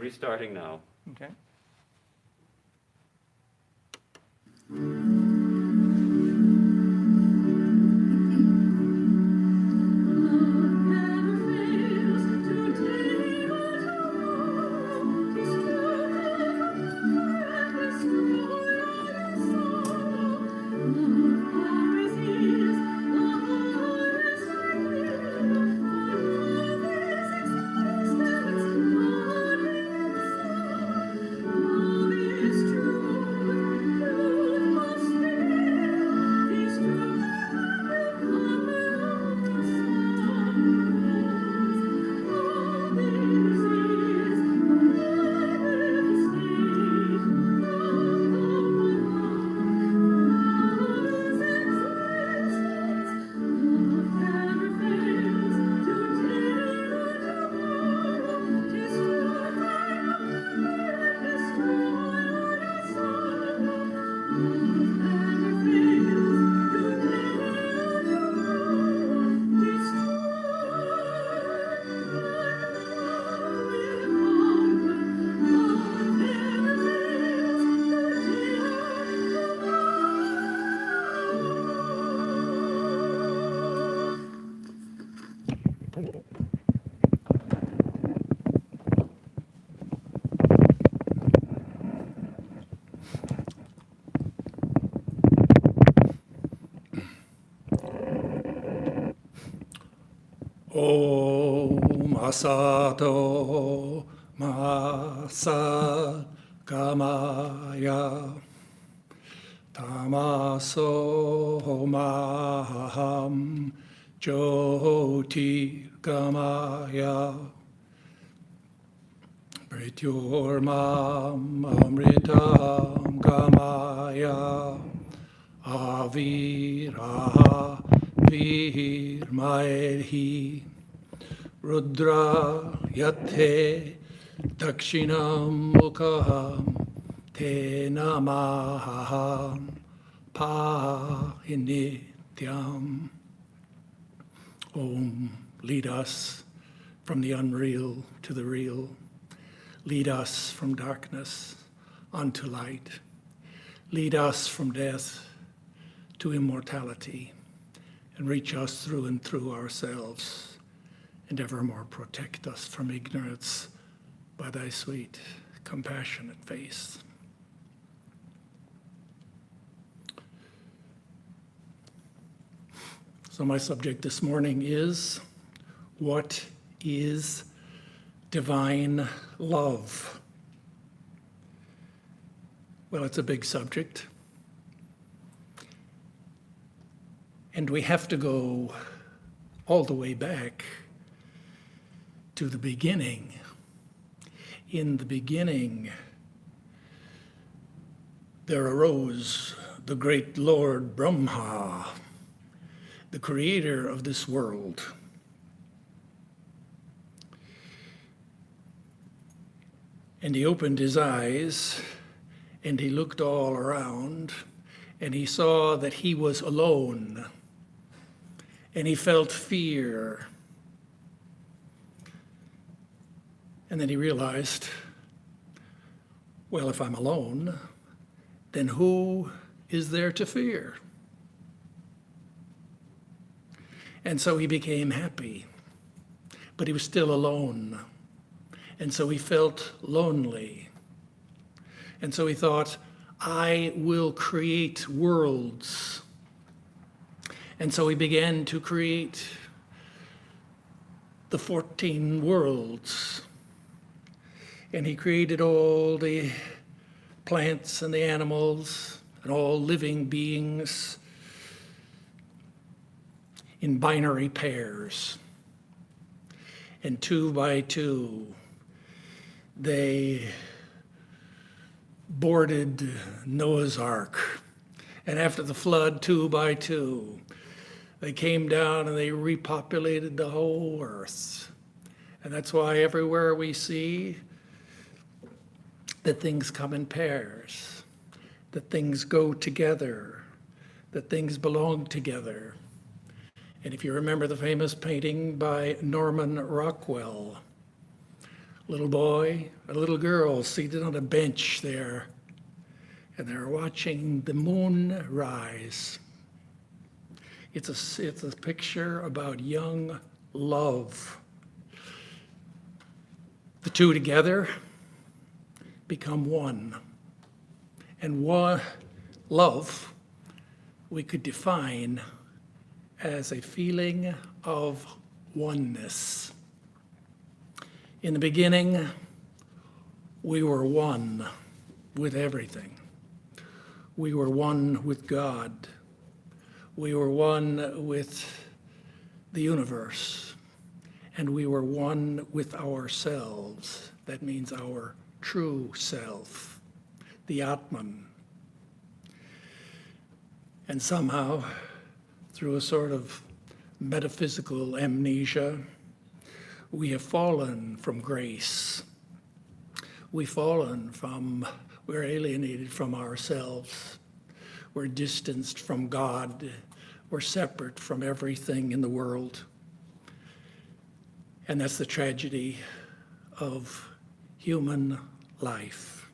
restarting now. Okay. Om Asato Masa Gamaya Tamaso Maham Jyoti Gamaya Mrityormam Amritam Gamaya Aviraha Virmaehi Rudra Yate Dakshinam Mukham Te Namaham Pahinityam. Om, lead us from the unreal to the real. Lead us from darkness unto light. Lead us from death to immortality, and reach us through and through ourselves, and evermore protect us from ignorance by thy sweet, compassionate face. So my subject this morning is, what is divine love? Well, it's a big subject. And we have to go all the way back to the beginning. In the beginning, there arose the great Lord Brahma, the creator of this world. And he opened his eyes, and he looked all around, and he saw that he was alone. And he felt fear. And then he realized, well, if I'm alone, then who is there to fear? And so he became happy, but he was still alone. And so he felt lonely. And so he thought, I will create worlds. And so he began to create the 14 worlds. And he created all the plants and the animals and all living beings in binary pairs. And 2 by 2, they boarded Noah's Ark. And after the flood, 2 by 2, they came down and they repopulated the whole earth. And that's why everywhere we see that things come in pairs, that things go together, that things belong together. And if you remember the famous painting by Norman Rockwell, A little boy, a little girl seated on a bench there, and they're watching the moon rise. It's a picture about young love. The two together become one. And one love we could define as a feeling of oneness. In the beginning, we were one with everything. We were one with God. We were one with the universe. And we were one with ourselves. That means our true self, the Atman. And somehow, through a sort of metaphysical amnesia, we have fallen from grace. We're alienated from ourselves. We're distanced from God. We're separate from everything in the world. And that's the tragedy of human life.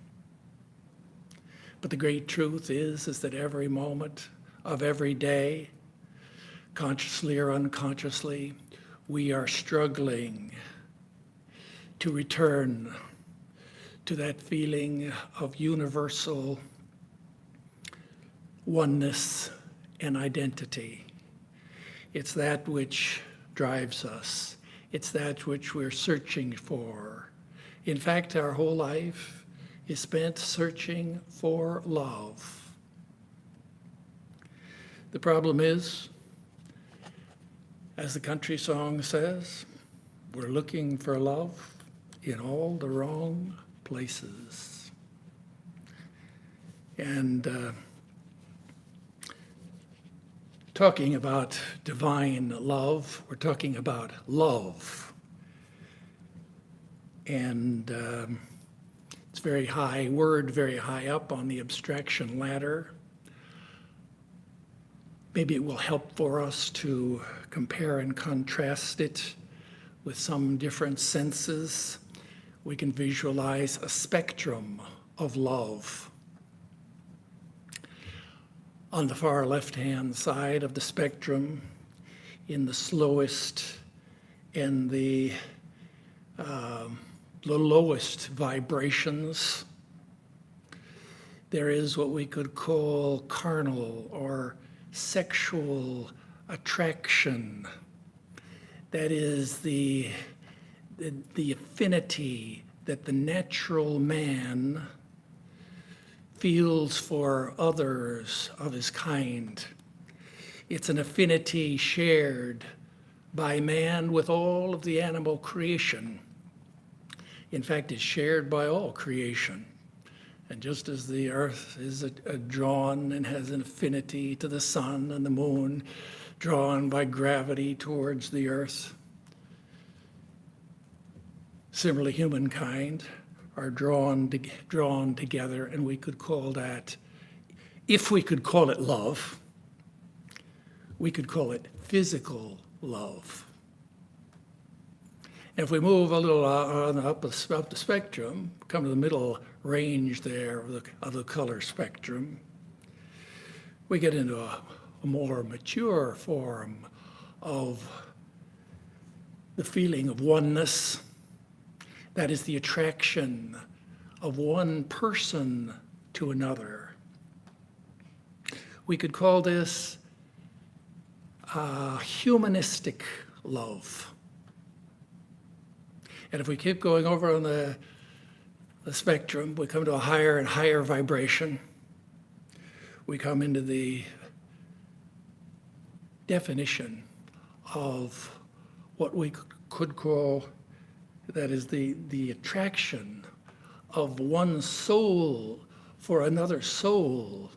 But the great truth is that every moment of every day, consciously or unconsciously, we are struggling to return to that feeling of universal oneness and identity. It's that which drives us. It's that which we're searching for. In fact, our whole life is spent searching for love. The problem is, as the country song says, we're looking for love in all the wrong places. And talking about divine love, we're talking about love. And it's very high up on the abstraction ladder. Maybe it will help for us to compare and contrast it with some different senses. We can visualize a spectrum of love. On the far left-hand side of the spectrum, in the slowest and the lowest vibrations, there is what we could call carnal or sexual attraction. That is the affinity that the natural man feels for others of his kind. It's an affinity shared by man with all of the animal creation. In fact, it's shared by all creation. And just as the earth is drawn and has an affinity to the sun and the moon, drawn by gravity towards the earth, similarly humankind are drawn together, and we could call that, if we could call it love, we could call it physical love. And if we move a little up the spectrum, come to the middle range there of the color spectrum, we get into a more mature form of the feeling of oneness. That is the attraction of one person to another. We could call this humanistic love. And if we keep going over on the spectrum, we come to a higher and higher vibration. We come into the definition of what we could call, that is the attraction of one soul for another soul,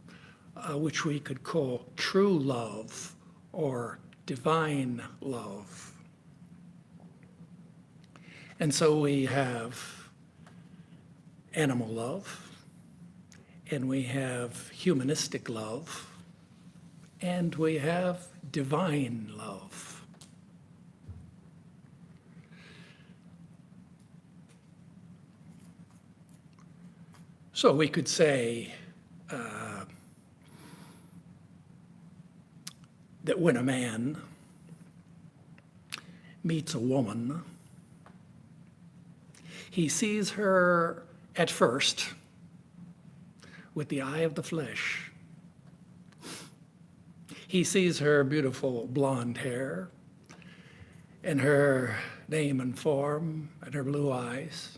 which we could call true love or divine love. And so we have animal love, and we have humanistic love, and we have divine love. So we could say that when a man meets a woman, he sees her at first with the eye of the flesh. He sees her beautiful blonde hair and her name and form and her blue eyes.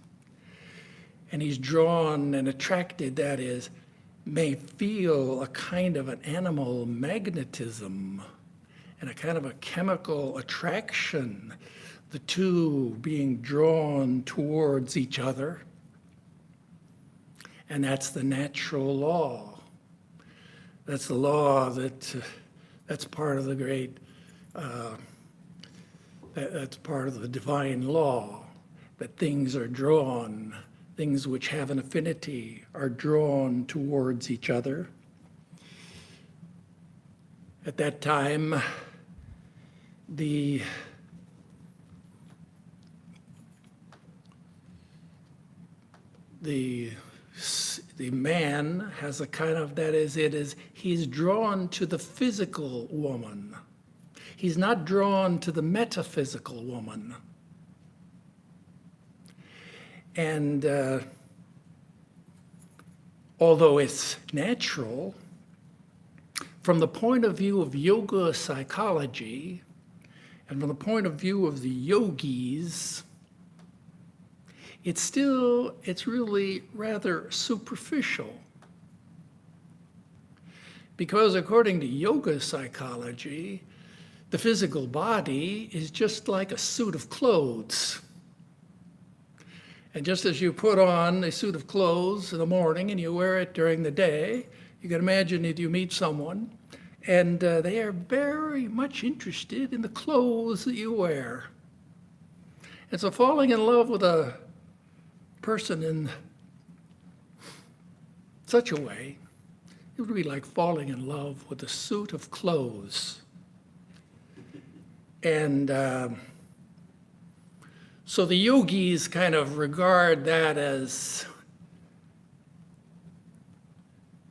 And he's drawn and attracted, that is, may feel a kind of an animal magnetism and a kind of a chemical attraction, the two being drawn towards each other. And that's the natural law. That's the law that's part of the great, that's part of the divine law, that things are drawn, things which have an affinity are drawn towards each other. At that time, the man has a kind of, that is, he's drawn to the physical woman. He's not drawn to the metaphysical woman. And although it's natural, from the point of view of yoga psychology, and from the point of view of the yogis, it's really rather superficial. Because according to yoga psychology, the physical body is just like a suit of clothes. And just as you put on a suit of clothes in the morning and you wear it during the day, you can imagine that you meet someone and they are very much interested in the clothes that you wear. And so falling in love with a person in such a way, it would be like falling in love with a suit of clothes. And so the yogis kind of regard that as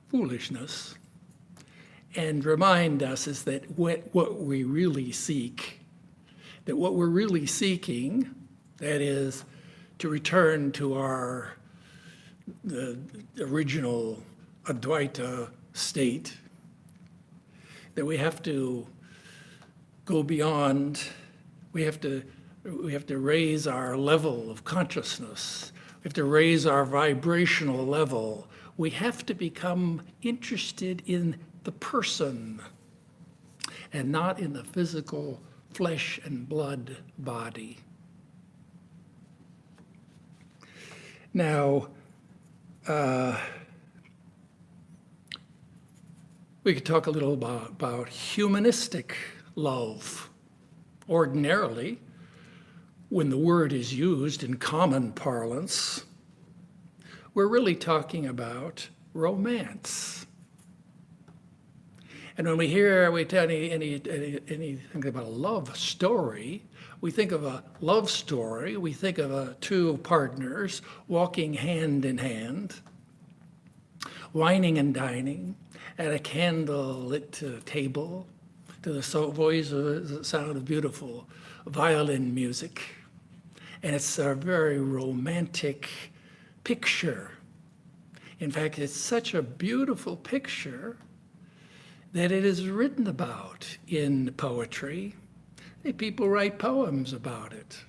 foolishness and remind us is that what we really seek, that what we're really seeking, that is to return to the original Advaita state, that we have to go beyond, we have to raise our level of consciousness, we have to raise our vibrational level, we have to become interested in the person and not in the physical flesh and blood body. Now, we could talk a little about humanistic love. Ordinarily, when the word is used in common parlance, we're really talking about romance. And when we tell anything about a love story, we think of a love story, we think of two partners walking hand in hand, wining and dining at a candle-lit table to the sound of beautiful violin music. And it's a very romantic picture. In fact, it's such a beautiful picture that it is written about in poetry. People write poems about it.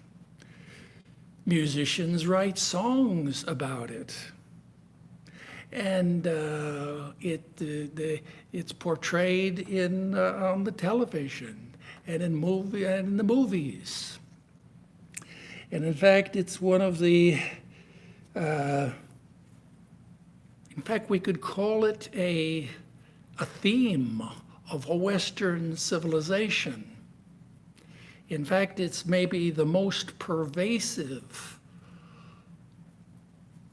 Musicians write songs about it. And it's portrayed on the television and in the movies. And in fact, it's one of the, in fact, we could call it a theme of a Western civilization. In fact, it's maybe the most pervasive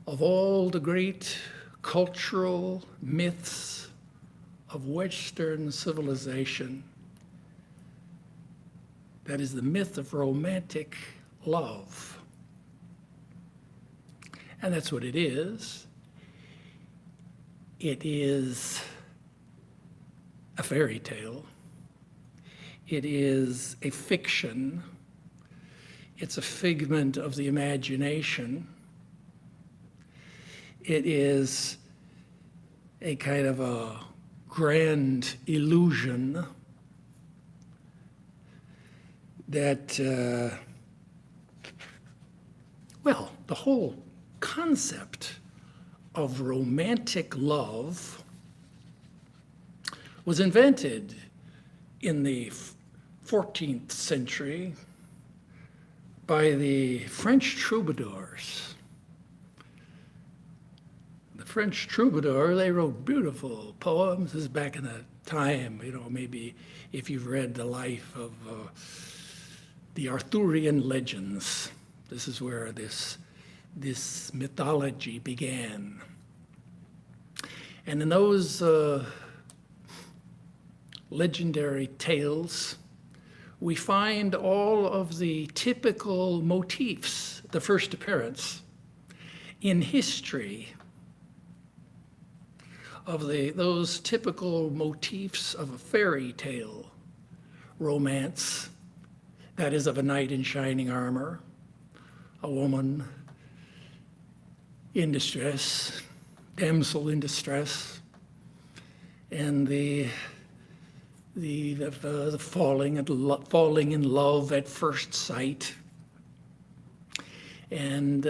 of all the great cultural myths of Western civilization. That is the myth of romantic love. And that's what it is. It is a fairy tale. It is a fiction. It's a figment of the imagination. It is a kind of a grand illusion that, the whole concept of romantic love was invented in the 14th century by the French troubadours. The French troubadour, they wrote beautiful poems. This is back in the time, maybe if you've read the life of the Arthurian legends, this is where this mythology began. And in those legendary tales, we find all of the typical motifs, the first appearance in history of those typical motifs of a fairy tale romance, that is of a knight in shining armor, a woman in distress, damsel in distress, and the falling in love at first sight, and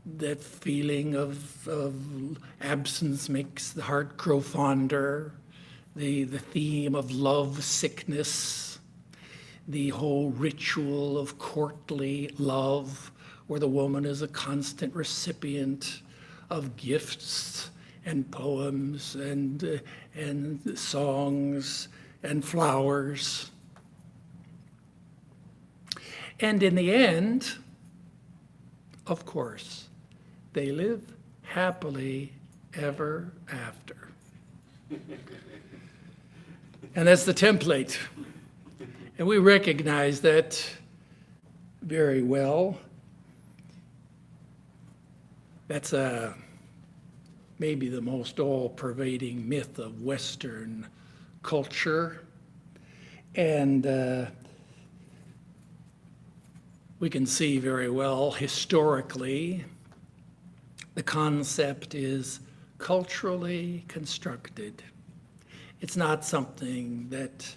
that feeling of absence makes the heart grow fonder, the theme of love sickness, the whole ritual of courtly love, where the woman is a constant recipient of gifts and poems and songs and flowers. And in the end, of course, they live happily ever after. And that's the template. And we recognize that very well. That's maybe the most all-pervading myth of Western culture. And we can see very well historically the concept is culturally constructed. It's not something that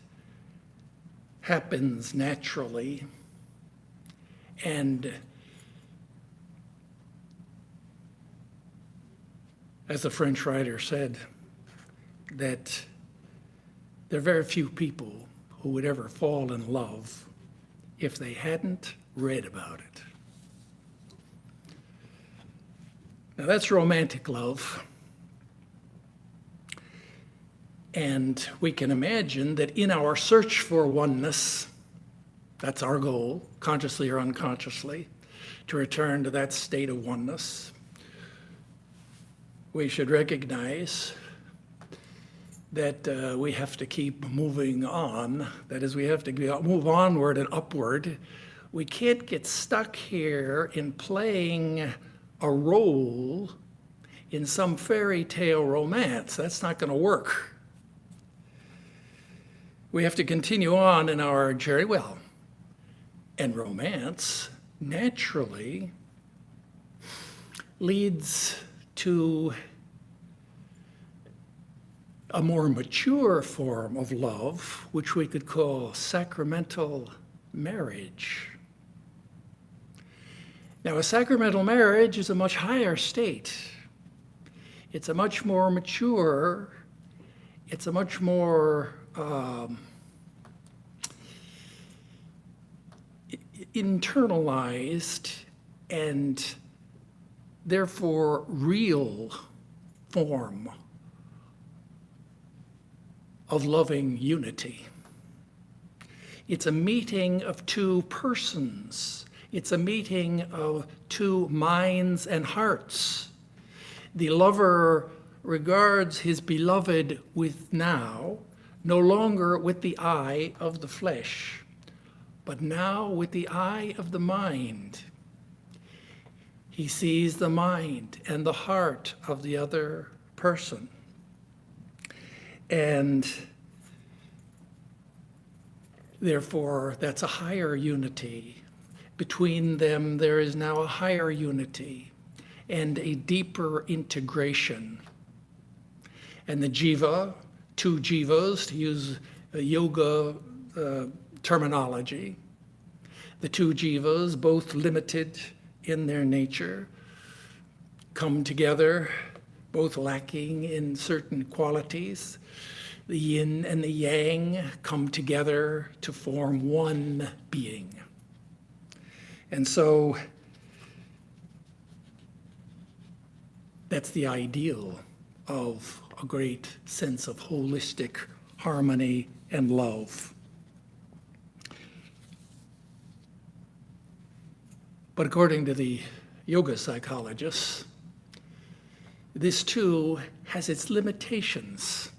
happens naturally. And as the French writer said, that there are very few people who would ever fall in love if they hadn't read about it. Now that's romantic love. And we can imagine that in our search for oneness, that's our goal, consciously or unconsciously, to return to that state of oneness. We should recognize that we have to keep moving on. That is, we have to move onward and upward. We can't get stuck here in playing a role in some fairy tale romance. That's not going to work. We have to continue on in our journey. Well, and romance naturally leads to a more mature form of love, which we could call sacramental marriage. Now, a sacramental marriage is a much higher state. It's a much more mature, it's a much more internalized and therefore real form of loving unity. It's a meeting of two persons. It's a meeting of two minds and hearts. The lover regards his beloved with now, no longer with the eye of the flesh, but now with the eye of the mind. He sees the mind and the heart of the other person. And therefore, that's a higher unity. Between them, there is now a higher unity and a deeper integration. And the jiva, two jivas, to use a yoga terminology, the two jivas, both limited in their nature, come together, both lacking in certain qualities. The yin and the yang come together to form one being. And so that's the ideal of a great sense of holistic harmony and love. But according to the yoga psychologists, this too has its limitations.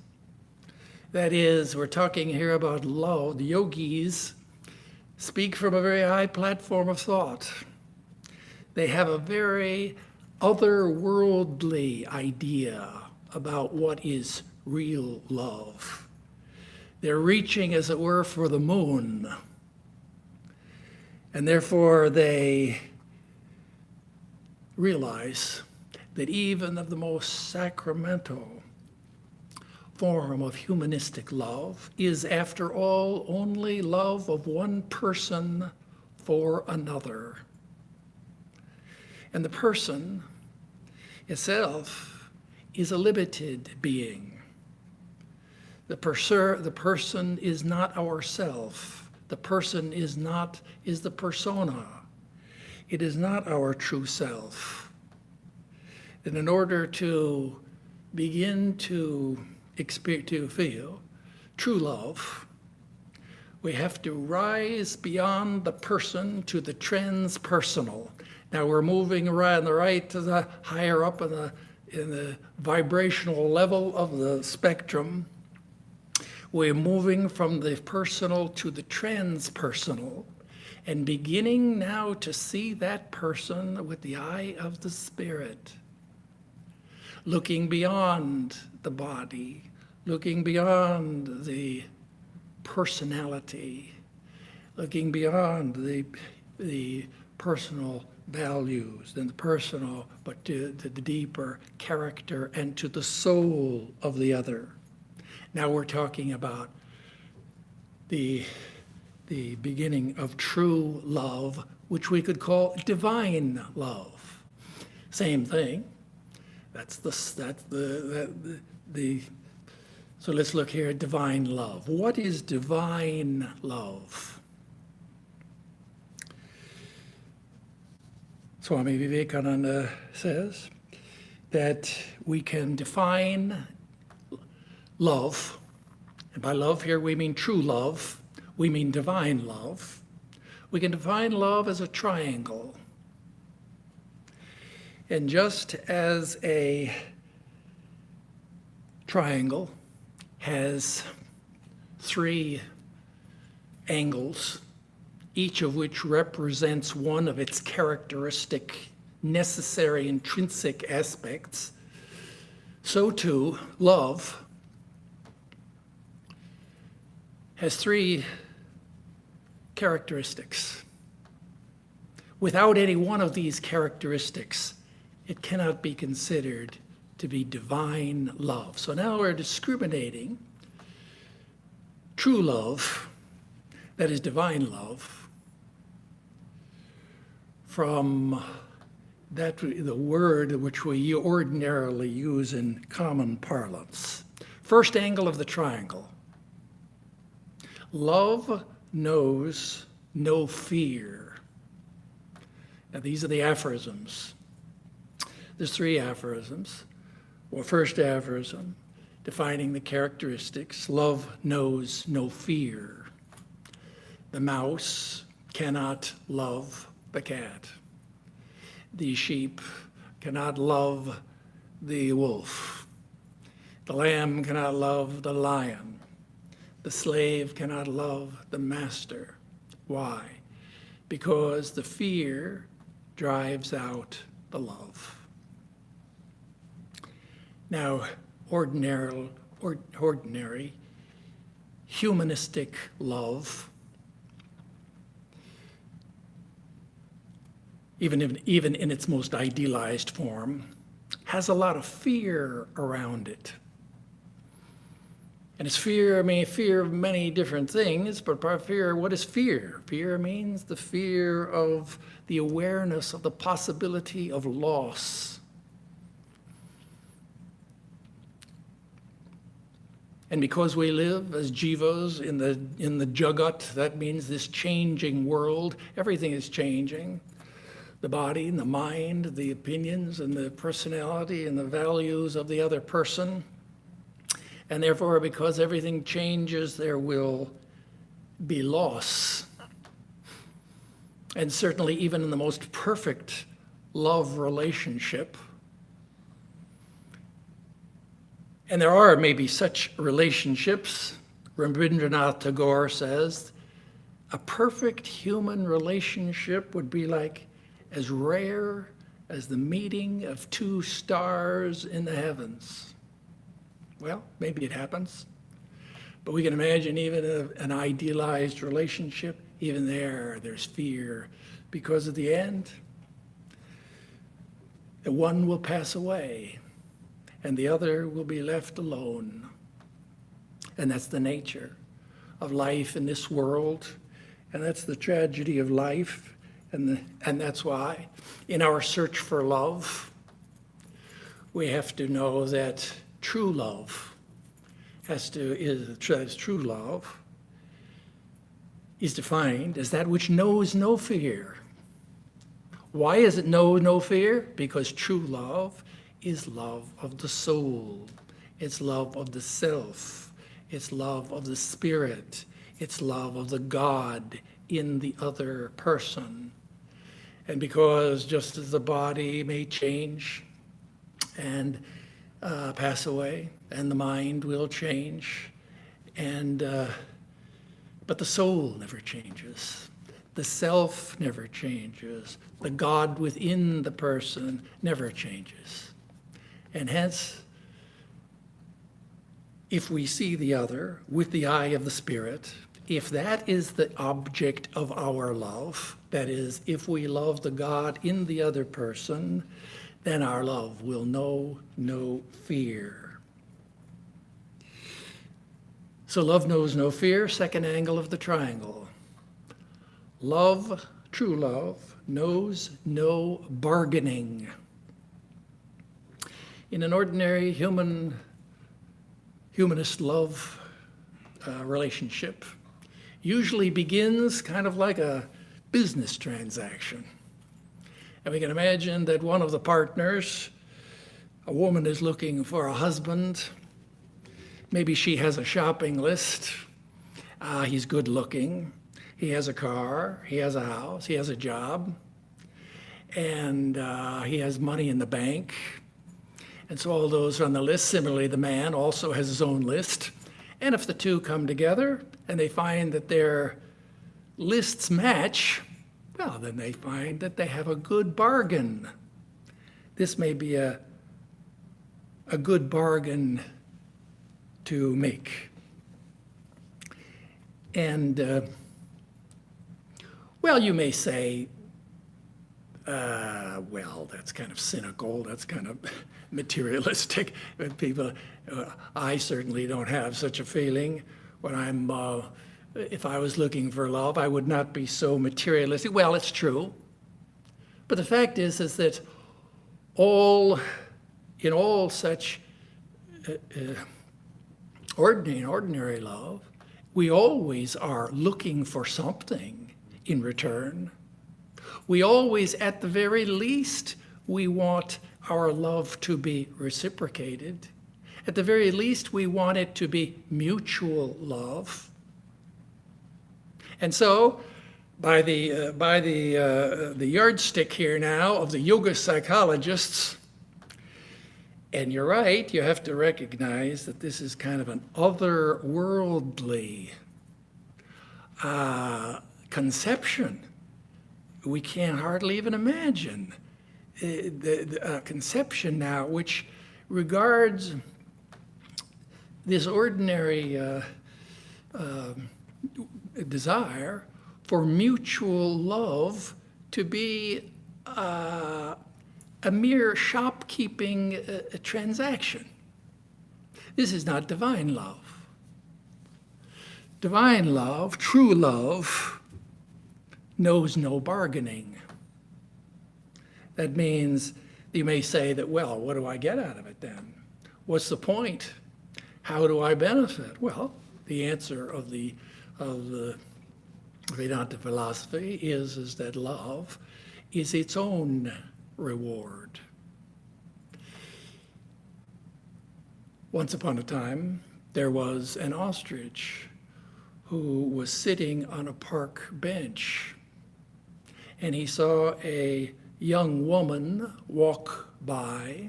That is, we're talking here about love. The yogis speak from a very high platform of thought. They have a very otherworldly idea about what is real love. They're reaching, as it were, for the moon. And therefore they realize that even of the most sacramental form of humanistic love is, after all, only love of one person for another. And the person itself is a limited being. The person is not ourself. The person is the persona. It is not our true self. And in order to begin to feel true love, we have to rise beyond the person to the transpersonal. Now we're moving around the right to the higher up in the vibrational level of the spectrum. We're moving from the personal to the transpersonal and beginning now to see that person with the eye of the spirit, looking beyond the body, looking beyond the personality, looking beyond the personal values and the personal, but to the deeper character and to the soul of the other. Now we're talking about the beginning of true love, which we could call divine love. Same thing. So let's look here at divine love. What is divine love? Swami Vivekananda says that we can define love, and by love here we mean true love, we mean divine love. We can define love as a triangle. And just as a triangle has three angles, each of which represents one of its characteristic, necessary, intrinsic aspects, so too love has three characteristics. Without any one of these characteristics, it cannot be considered to be divine love. So now we're discriminating true love, that is divine love, from the word which we ordinarily use in common parlance. First angle of the triangle. Love knows no fear. Now these are the aphorisms. There's three aphorisms. Well, first aphorism, defining the characteristics. Love knows no fear. The mouse cannot love the cat. The sheep cannot love the wolf. The lamb cannot love the lion. The slave cannot love the master. Why? Because the fear drives out the love. Now, ordinary humanistic love, even in its most idealized form, has a lot of fear around it. And it's fear, fear of many different things, but fear, what is fear? Fear means the fear of the awareness of the possibility of loss. And because we live as jivas in the jagat, that means this changing world, everything is changing. The body and the mind, the opinions and the personality and the values of the other person. And therefore, because everything changes, there will be loss. And certainly even in the most perfect love relationship, and there are maybe such relationships, Rabindranath Tagore says, a perfect human relationship would be like as rare as the meeting of two stars in the heavens. Well, maybe it happens, but we can imagine even an idealized relationship, even there's fear, because at the end, the one will pass away and the other will be left alone. And that's the nature of life in this world, and that's the tragedy of life, and that's why in our search for love, we have to know that true love true love is defined as that which knows no fear. Why is it no fear? Because true love is love of the soul. It's love of the self. It's love of the spirit. It's love of the God in the other person. And because just as the body may change and pass away, and the mind will change, but the soul never changes. The self never changes. The God within the person never changes. And hence, if we see the other with the eye of the Spirit, if that is the object of our love, that is, if we love the God in the other person, then our love will know no fear. So love knows no fear, second angle of the triangle. Love, true love, knows no bargaining. In an ordinary humanist love relationship, usually begins kind of like a business transaction. And we can imagine that one of the partners, a woman is looking for a husband. Maybe she has a shopping list. He's good looking. He has a car. He has a house. He has a job. And he has money in the bank. And so all those are on the list. Similarly, the man also has his own list. And if the two come together and they find that their lists match, well, then they find that they have a good bargain. This may be a good bargain to make. And, well, you may say, well, that's kind of cynical, that's kind of materialistic. People, I certainly don't have such a feeling when I'm, if I was looking for love, I would not be so materialistic. Well, it's true. But the fact is that in all such ordinary love, we always are looking for something in return. We always, at the very least, we want our love to be reciprocated. At the very least, we want it to be mutual love. And so, by the yardstick here now of the yoga psychologists, and you're right, you have to recognize that this is kind of an otherworldly conception. We can't hardly even imagine the conception now which regards this ordinary desire for mutual love to be a mere shopkeeping transaction. This is not divine love. Divine love, true love, knows no bargaining. That means you may say that, well, what do I get out of it then? What's the point? How do I benefit? Well, the answer of the Vedanta philosophy is that love is its own reward. Once upon a time, there was an ostrich who was sitting on a park bench, and he saw a young woman walk by,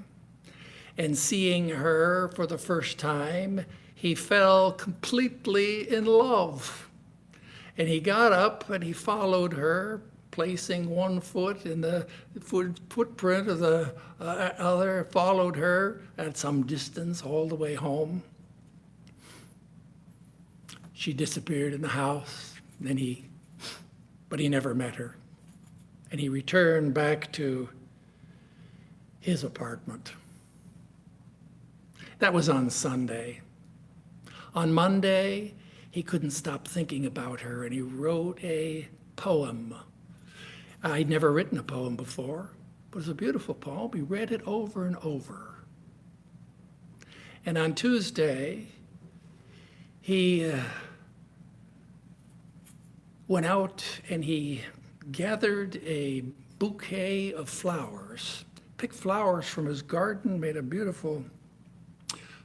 and seeing her for the first time, he fell completely in love. And he got up and he followed her, placing one foot in the footprint of the other, followed her at some distance all the way home. She disappeared in the house, but he never met her. And he returned back to his apartment. That was on Sunday. On Monday, he couldn't stop thinking about her, and he wrote a poem. I'd never written a poem before, but it was a beautiful poem. He read it over and over. And on Tuesday, he went out and he gathered a bouquet of flowers, picked flowers from his garden, made a beautiful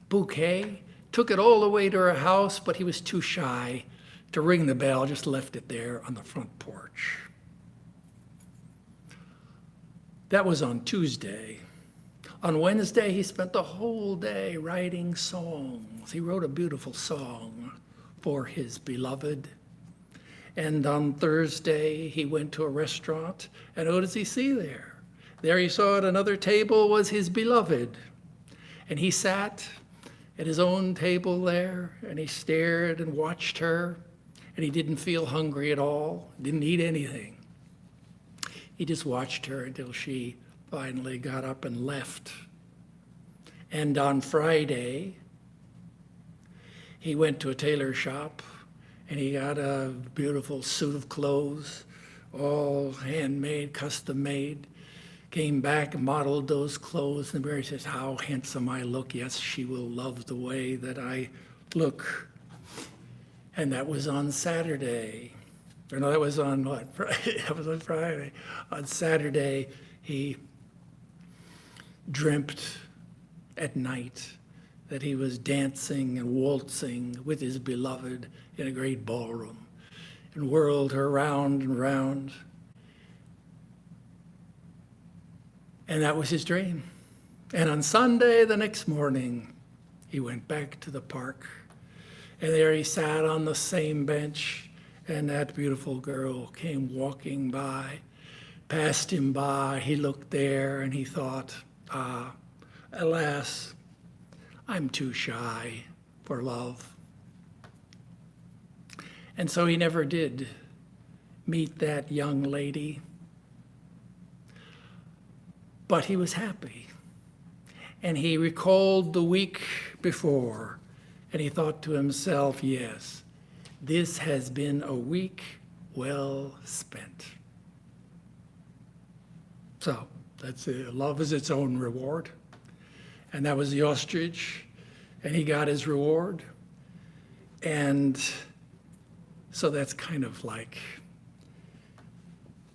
bouquet, took it all the way to her house, but he was too shy to ring the bell, just left it there on the front porch. That was on Tuesday. On Wednesday, he spent the whole day writing songs. He wrote a beautiful song for his beloved. And on Thursday, he went to a restaurant, and who does he see there? There he saw at another table was his beloved. And he sat at his own table there, and he stared and watched her, and he didn't feel hungry at all, didn't eat anything. He just watched her until she finally got up and left. And on Friday, he went to a tailor shop, and he got a beautiful suit of clothes, all handmade, custom made. Came back and modeled those clothes, and Mary says, how handsome I look. Yes, she will love the way that I look. And that was on Saturday. Or no, that was on what? Friday. That was on Friday. On Saturday, he dreamt at night that he was dancing and waltzing with his beloved in a great ballroom and whirled her round and round. And that was his dream. And on Sunday, the next morning, he went back to the park. And there he sat on the same bench, and that beautiful girl came walking by, passed him by. He looked there and he thought, alas, I'm too shy for love. And so he never did meet that young lady. But he was happy. And he recalled the week before, and he thought to himself, yes, this has been a week well spent. So that's love is its own reward. And that was the ostrich, and he got his reward. And so that's kind of like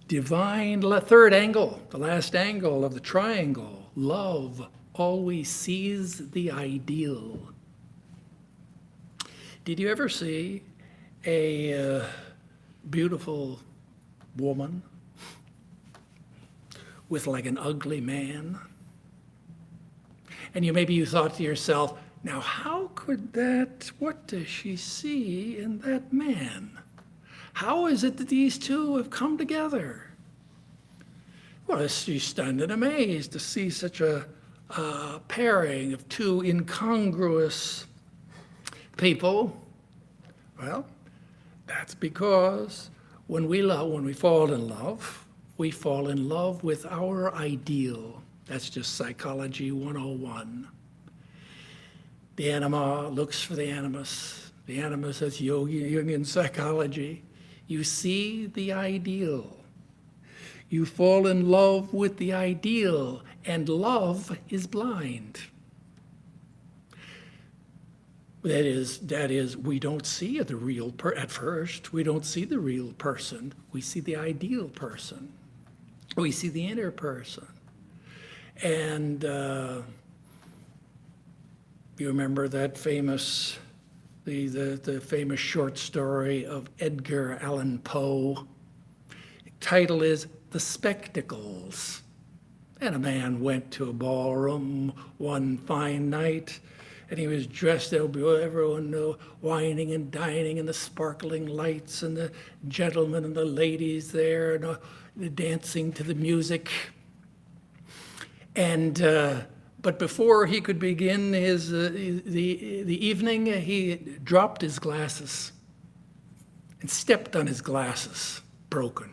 divine, third angle, the last angle of the triangle. Love always sees the ideal. Did you ever see a beautiful woman with like an ugly man? And maybe you thought to yourself, now how could that, what does she see in that man? How is it that these two have come together? Well, she's stunned and amazed to see such a pairing of two incongruous people? Well, that's because when we fall in love, we fall in love with our ideal. That's just Psychology 101. The anima looks for the animus. The animus is Jungian psychology. You see the ideal. You fall in love with the ideal, and love is blind. That is, we don't see the real at first. We don't see the real person. We see the ideal person. We see the inner person. And you remember that famous, the famous short story of Edgar Allan Poe. The title is The Spectacles. And a man went to a ballroom one fine night, and he was dressed, everyone knew, whining and dining, and the sparkling lights, and the gentlemen and the ladies there, and the dancing to the music. And but before he could begin his the evening, he dropped his glasses and stepped on his glasses, broken.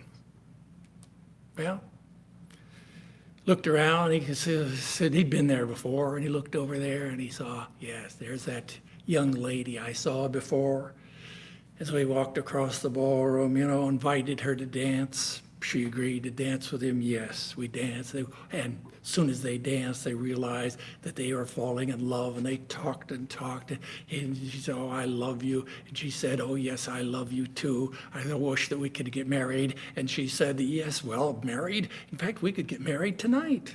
Well, looked around, he said he'd been there before, and he looked over there and he saw, yes, there's that young lady I saw before. And so he walked across the ballroom, invited her to dance. She agreed to dance with him. Yes, we danced. And as soon as they danced, they realized that they were falling in love, and they talked and talked. And she said, "Oh, I love you." And she said, "Oh, yes, I love you too. I wish that we could get married." And she said, "Yes, well, married? In fact, we could get married tonight."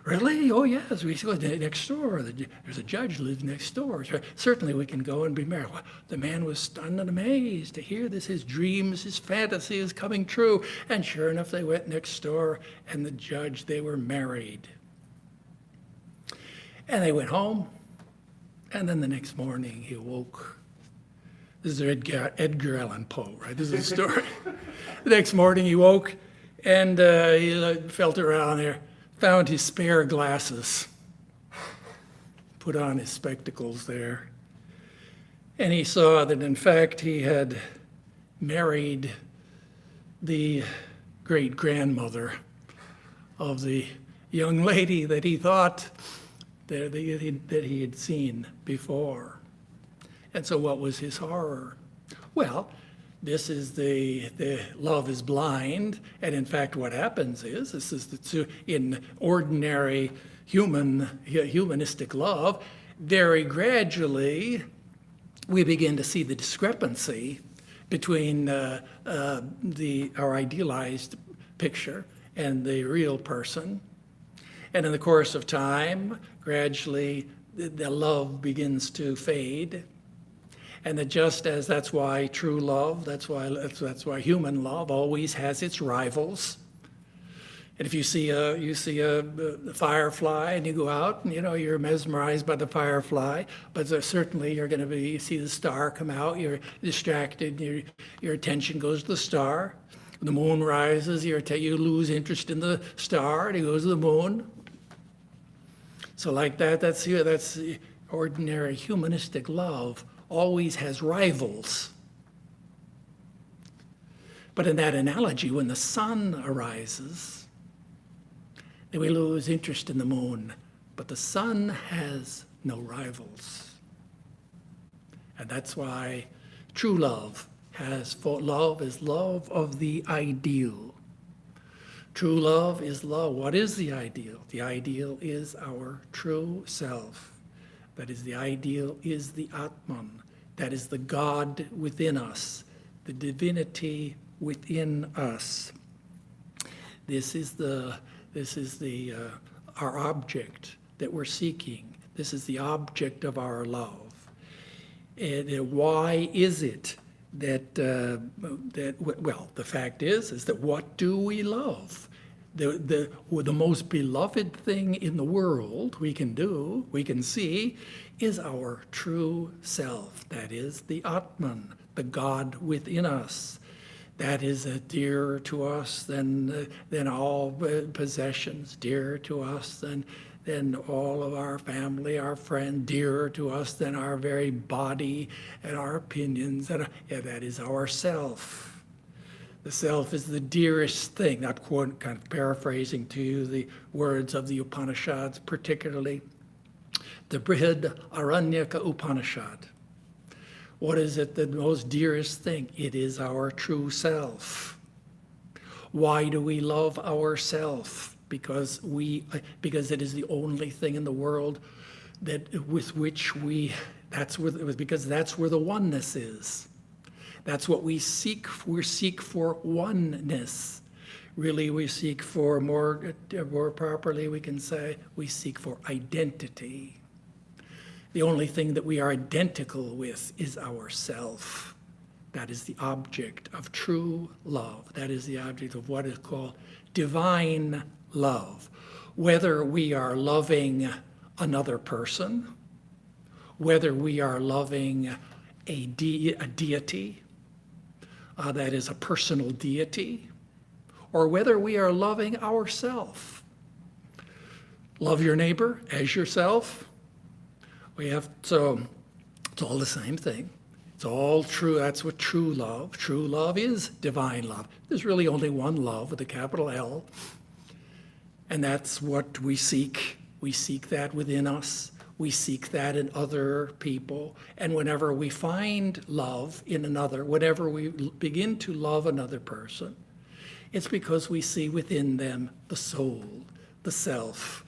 "Really? Oh, yes, we live next door. There's a judge who lives next door. Certainly we can go and be married." Well, the man was stunned and amazed to hear this. His dreams, his fantasy is coming true. And sure enough, they went next door, and the judge, they were married. And they went home, and then the next morning he awoke. This is Edgar Allan Poe, right? This is a story. The next morning he woke, and he felt around there. Found his spare glasses, put on his spectacles there, and he saw that in fact he had married the great-grandmother of the young lady that he thought that he had seen before. And so what was his horror? Well, this is the love is blind, and in fact what happens is, this is in ordinary humanistic love, very gradually we begin to see the discrepancy between our idealized picture and the real person. And in the course of time, gradually the love begins to fade. And that just as that's why true love, that's why human love always has its rivals. And if you see a firefly and you go out and you're mesmerized by the firefly, but certainly you're going to you see the star come out, you're distracted, your attention goes to the star. When the moon rises, you lose interest in the star, and it goes to the moon. So like that's the ordinary humanistic love. Always has rivals. But in that analogy, when the sun arises, then we lose interest in the moon. But the sun has no rivals. And that's why true love love is love of the ideal. True love is love. What is the ideal? The ideal is our true self. That is, the ideal is the Atman. That is the God within us, the divinity within us. This is our object that we're seeking. This is the object of our love. And why is it that well, the fact is that what do we love? The most beloved thing in the world we can see, is our true self. That is the Atman, the God within us. That is dearer to us than all possessions, dearer to us than than all of our family, our friend, dearer to us than our very body and our opinions. And that is our self. The self is the dearest thing. Not quote, kind of paraphrasing to you the words of the Upanishads, particularly the Brihadaranyaka Upanishad. What is it, the most dearest thing? It is our true self. Why do we love ourself? Because it is the only thing in the world with which because that's where the oneness is. That's what we seek. We seek for oneness. Really, we seek for more properly, we can say, we seek for identity. The only thing that we are identical with is ourself. That is the object of true love. That is the object of what is called divine love. Whether we are loving another person, whether we are loving a deity, that is a personal deity, or whether we are loving ourself. Love your neighbor as yourself. So it's all the same thing. It's all true. That's what true love is, divine love. There's really only one love with a capital L. And that's what we seek. We seek that within us. We seek that in other people. And whenever we find love in another, whenever we begin to love another person, it's because we see within them the soul, the self.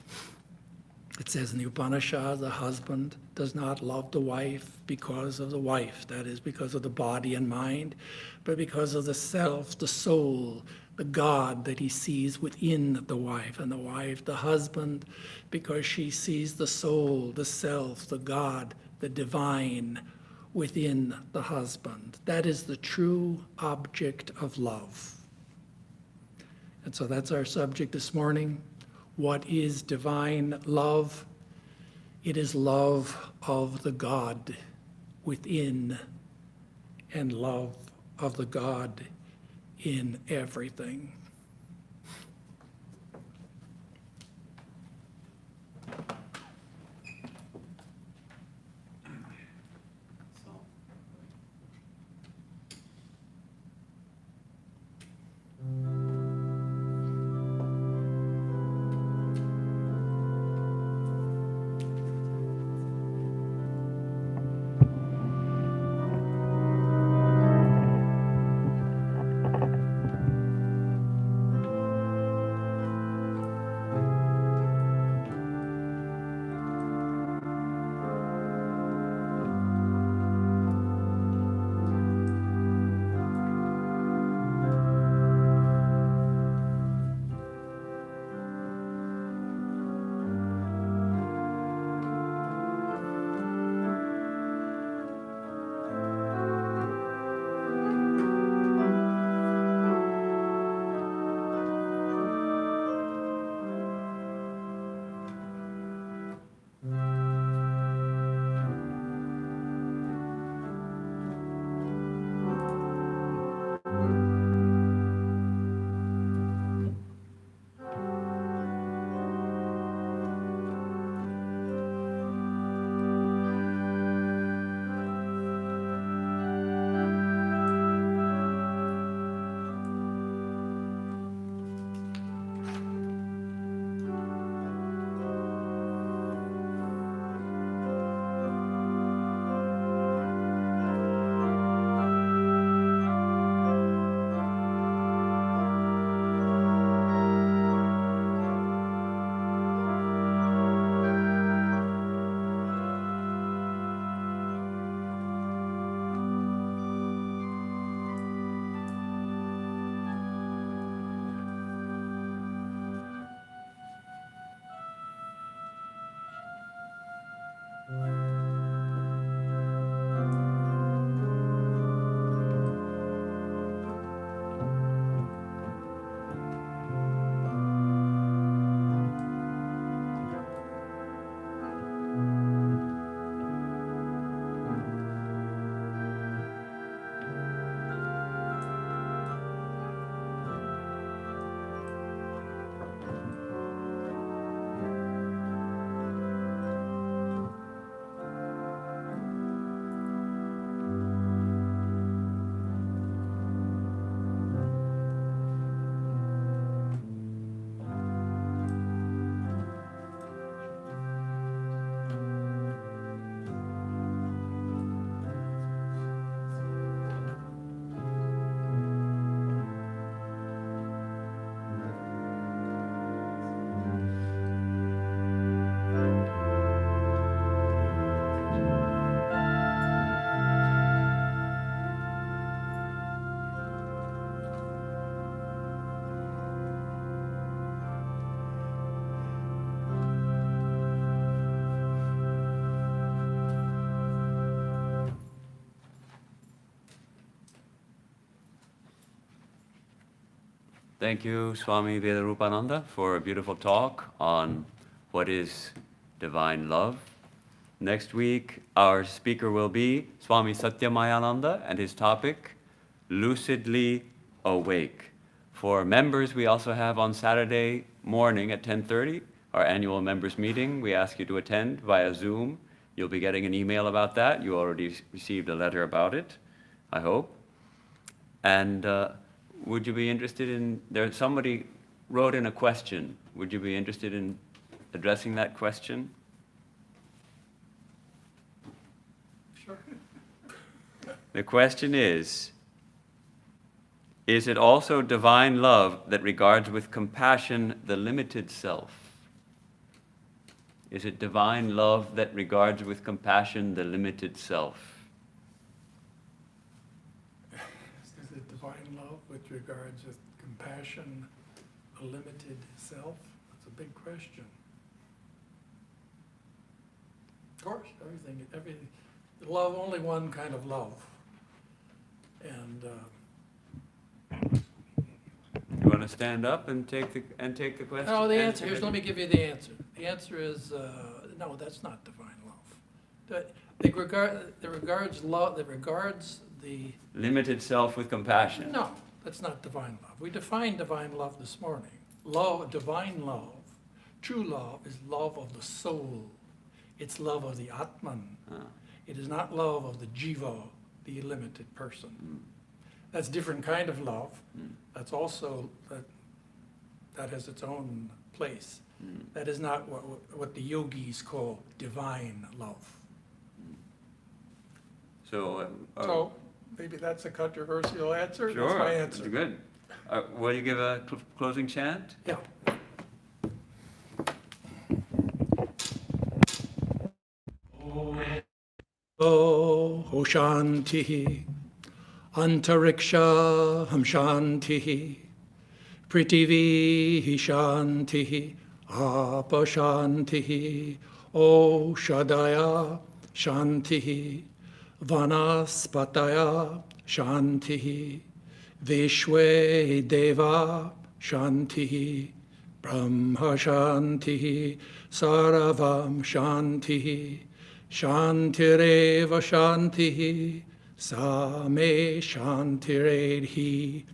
It says in the Upanishad, the husband does not love the wife because of the wife, that is, because of the body and mind, but because of the self, the soul, the God that he sees within the wife, and the wife, the husband, because she sees the soul, the self, the God, the divine within the husband. That is the true object of love. And so that's our subject this morning. What is divine love? It is love of the God within and love of the God in everything. Thank you, Swami Vedarupananda, for a beautiful talk on what is divine love. Next week, our speaker will be Swami Satyamayananda, and his topic, Lucidly Awake. For members, we also have on Saturday morning at 10:30, our annual members meeting. We ask you to attend via Zoom. You'll be getting an email about that. You already received a letter about it, I hope. And would you be interested in, somebody wrote in a question. Would you be interested in addressing that question? Sure. The question is it also divine love that regards with compassion the limited self? Is it divine love that regards with compassion the limited self? Is it divine love with regards with compassion, a limited self? That's a big question. Of course, everything, love, only one kind of love. And You want to stand up and take the question? no, the answer, let me give you the answer. The answer is, no, that's not divine love. That regards the limited self with compassion. No, that's not divine love. We defined divine love this morning. Divine love, true love, is love of the soul. It's love of the Atman. It is not love of the Jiva, the limited person. That's a different kind of love. That's also, that has its own place. That is not what the yogis call divine love. So maybe that's a controversial answer. Sure, That's my answer. Good. Will you give a closing chant? Yeah. Oh, Shanti, Antariksha Shanti, Prithivi Shanti, Apa Shanti, O Shadaya Shanti, Vanaspataya Shanti, Vishwe Deva Shanti, Brahma Shanti, Saravam Shanti, Shantireva Shanti, Same Shantiredhi,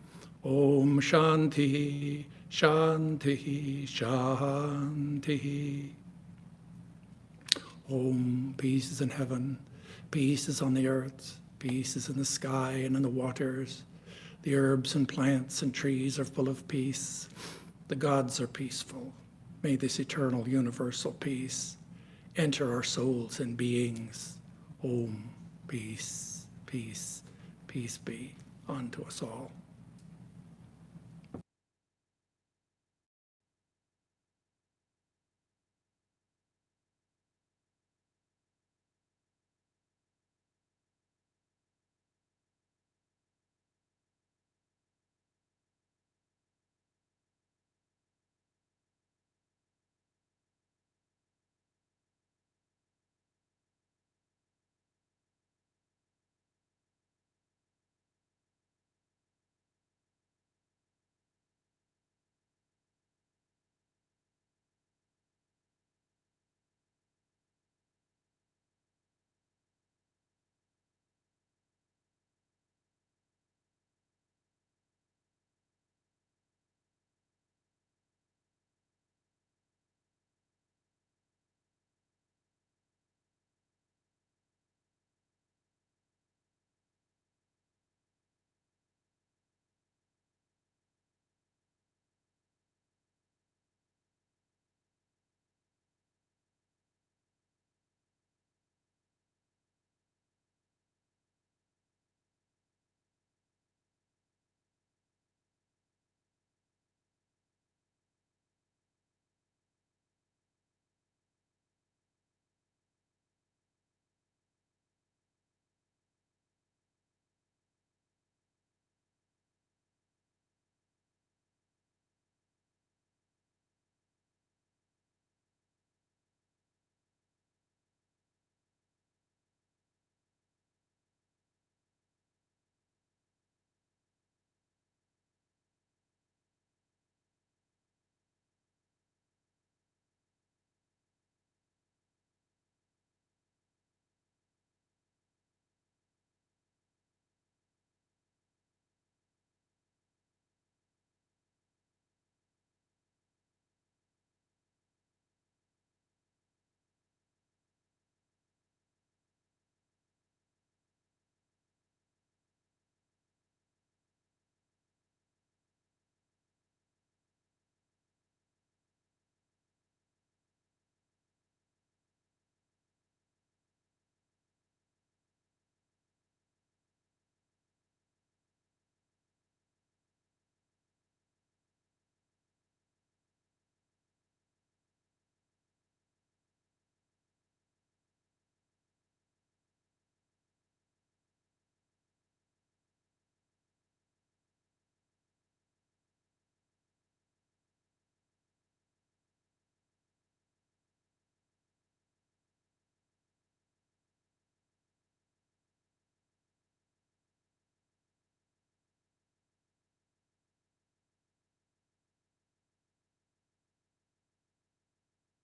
Om Shanti, Shanti, Shanti. Om, peace is in heaven, peace is on the earth, peace is in the sky and in the waters. The herbs and plants and trees are full of peace. The gods are peaceful. May this eternal universal peace enter our souls and beings. Om, peace, peace, peace be unto us all.